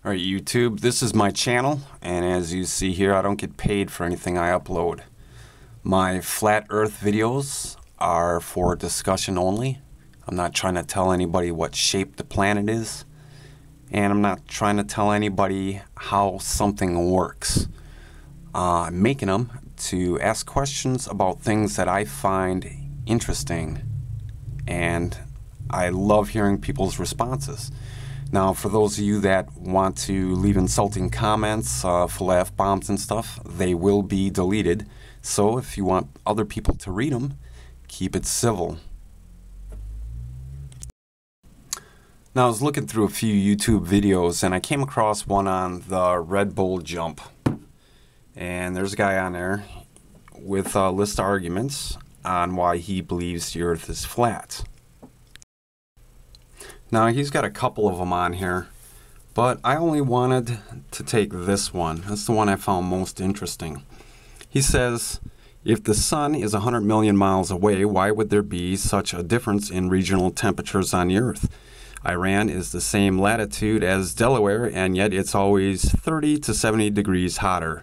Alright YouTube, this is my channel, and as you see here, I don't get paid for anything I upload. My flat earth videos are for discussion only. I'm not trying to tell anybody what shape the planet is, and I'm not trying to tell anybody how something works. I'm making them to ask questions about things that I find interesting, and I love hearing people's responses. Now, for those of you that want to leave insulting comments, full of F-bombs and stuff, they will be deleted. So if you want other people to read them, keep it civil. Now, I was looking through a few YouTube videos and I came across one on the Red Bull jump. And there's a guy on there with a list of arguments on why he believes the Earth is flat. Now, he's got a couple of them on here, but I only wanted to take this one. That's the one I found most interesting. He says, if the sun is 100 million miles away, why would there be such a difference in regional temperatures on the Earth? Iran is the same latitude as Delaware, and yet it's always 30 to 70 degrees hotter.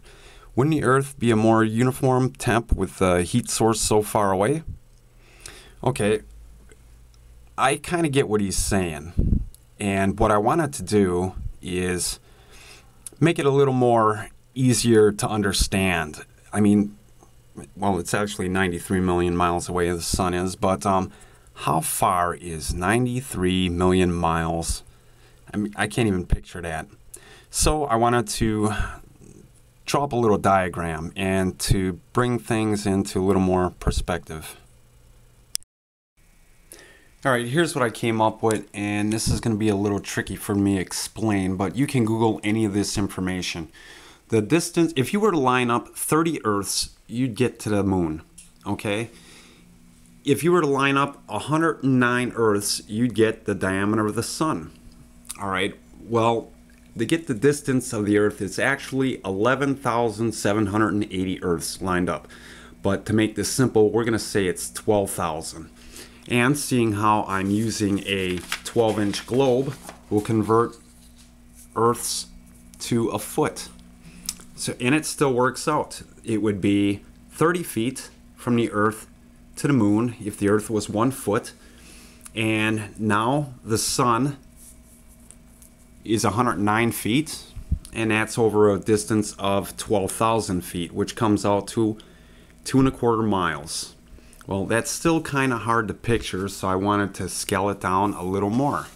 Wouldn't the Earth be a more uniform temp with the heat source so far away? Okay. I kind of get what he's saying, and what I wanted to do is make it a little more easier to understand. I mean, well, it's actually 93 million miles away the sun is, but how far is 93 million miles? I mean, I can't even picture that. So I wanted to draw up a little diagram and to bring things into a little more perspective. Alright, here's what I came up with, and this is going to be a little tricky for me to explain, but you can Google any of this information. The distance, if you were to line up 30 Earths, you'd get to the moon, okay? If you were to line up 109 Earths, you'd get the diameter of the sun. Alright, well, to get the distance of the Earth, it's actually 11,780 Earths lined up. But to make this simple, we're going to say it's 12,000. And seeing how I'm using a 12-inch globe, we'll convert Earths to a foot. So, and it still works out. It would be 30 feet from the Earth to the moon if the Earth was 1 foot. And now the sun is 109 feet, and that's over a distance of 12,000 feet, which comes out to 2¼ miles. Well, that's still kind of hard to picture, so I wanted to scale it down a little more.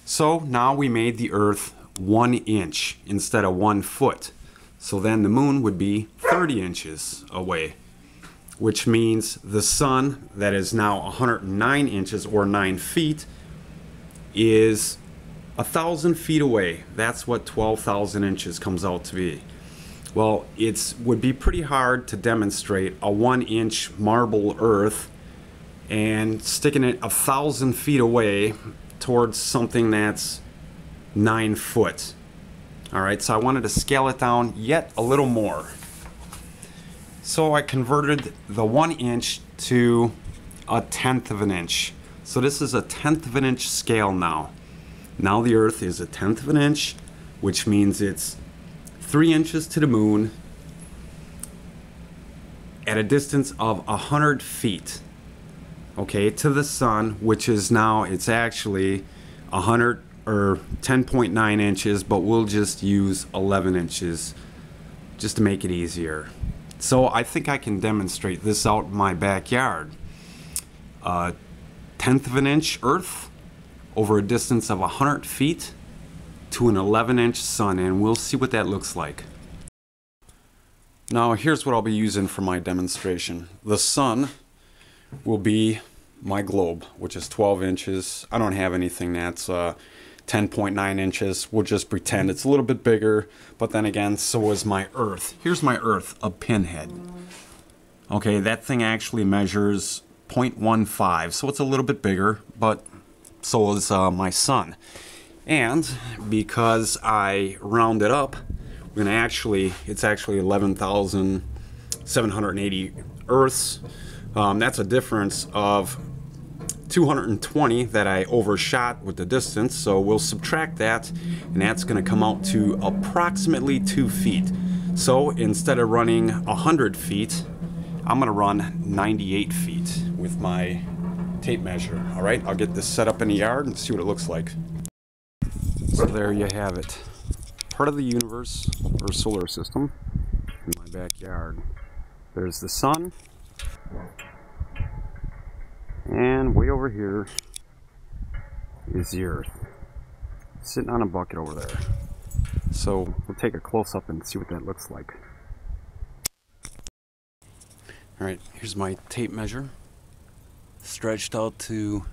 So now we made the Earth 1 inch instead of 1 foot. So then the moon would be 30 inches away, which means the sun, that is now 109 inches or 9 feet, is 1,000 feet away. That's what 12,000 inches comes out to be. Well, it would be pretty hard to demonstrate a 1-inch marble Earth and sticking it 1,000 feet away towards something that's 9 foot. Alright, so I wanted to scale it down yet a little more. So I converted the 1 inch to 1/10 of an inch. So this is a 1/10 of an inch scale now. Now the Earth is 1/10 of an inch, which means it's 3 inches to the moon at a distance of 100 feet, okay, to the sun, which is now, it's actually 100 or 10.9 inches, but we'll just use 11 inches just to make it easier. So I think I can demonstrate this out in my backyard. 1/10 of an inch Earth over a distance of 100 feet to an 11-inch sun, and we'll see what that looks like. Now here's what I'll be using for my demonstration. The sun will be my globe, which is 12 inches. I don't have anything that's 10.9 inches. We'll just pretend it's a little bit bigger, but then again, so is my Earth. Here's my Earth, a pinhead. Okay, that thing actually measures 0.15, so it's a little bit bigger, but so is my sun. And because I round it up, we're gonna it's actually 11,780 Earths. That's a difference of 220 that I overshot with the distance, so we'll subtract that, and that's going to come out to approximately 2 feet. So instead of running 100 feet, I'm going to run 98 feet with my tape measure. All right, I'll get this set up in the yard and see what it looks like. So there you have it. Part of the universe, or solar system, in my backyard. There's the sun. And way over here is the Earth, sitting on a bucket over there. So we'll take a close-up and see what that looks like. Alright, here's my tape measure, stretched out to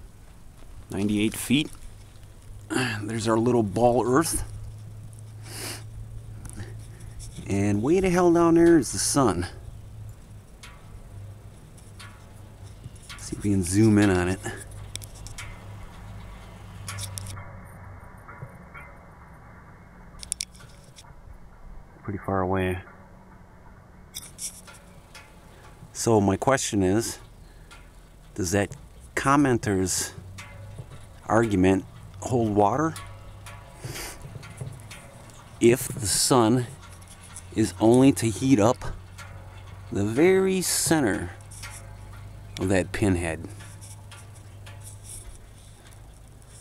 98 feet. There's our little ball Earth. And way the hell down there is the sun. See if we can zoom in on it. Pretty far away. So my question is, does that commenter's argument hold water? If the sun is only to heat up the very center of that pinhead,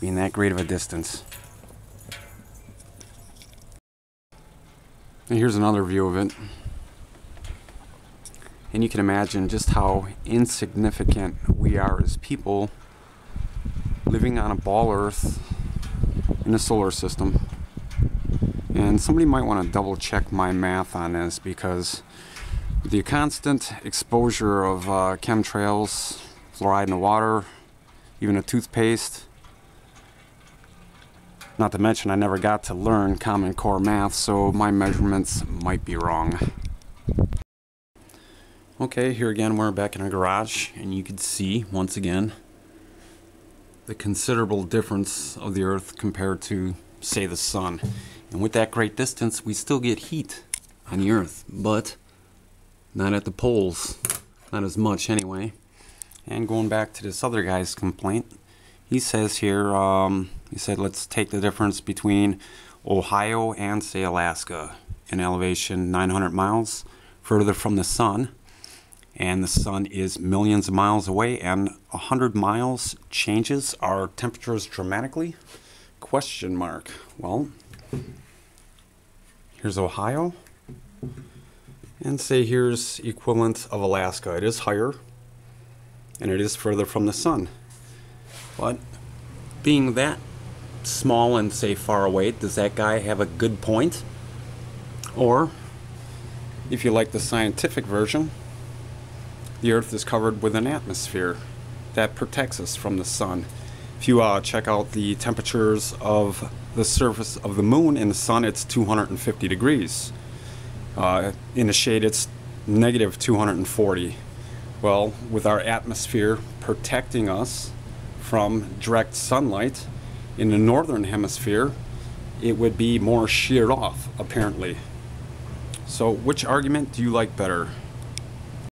being that great of a distance. And here's another view of it, and you can imagine just how insignificant we are as people living on a ball Earth in a solar system. And somebody might want to double check my math on this, because the constant exposure of chemtrails, fluoride in the water, even a toothpaste, not to mention I never got to learn Common Core math, so my measurements might be wrong. Okay, here again we're back in our garage, and you can see once again the considerable difference of the Earth compared to, say, the sun. And with that great distance, we still get heat on the Earth, but not at the poles, not as much anyway. And going back to this other guy's complaint, he says here, he said let's take the difference between Ohio and, say, Alaska, in elevation 900 miles further from the sun, and the sun is millions of miles away, and 100 miles changes our temperatures dramatically? Question mark. Well, here's Ohio, and say here's equivalent of Alaska. It is higher, and it is further from the sun. But being that small and, say, far away, does that guy have a good point? Or, if you like the scientific version, the Earth is covered with an atmosphere that protects us from the sun. If you check out the temperatures of the surface of the moon and the sun, it's 250 degrees. In the shade, it's negative 240. Well, with our atmosphere protecting us from direct sunlight, in the northern hemisphere, it would be more sheared off, apparently. So which argument do you like better?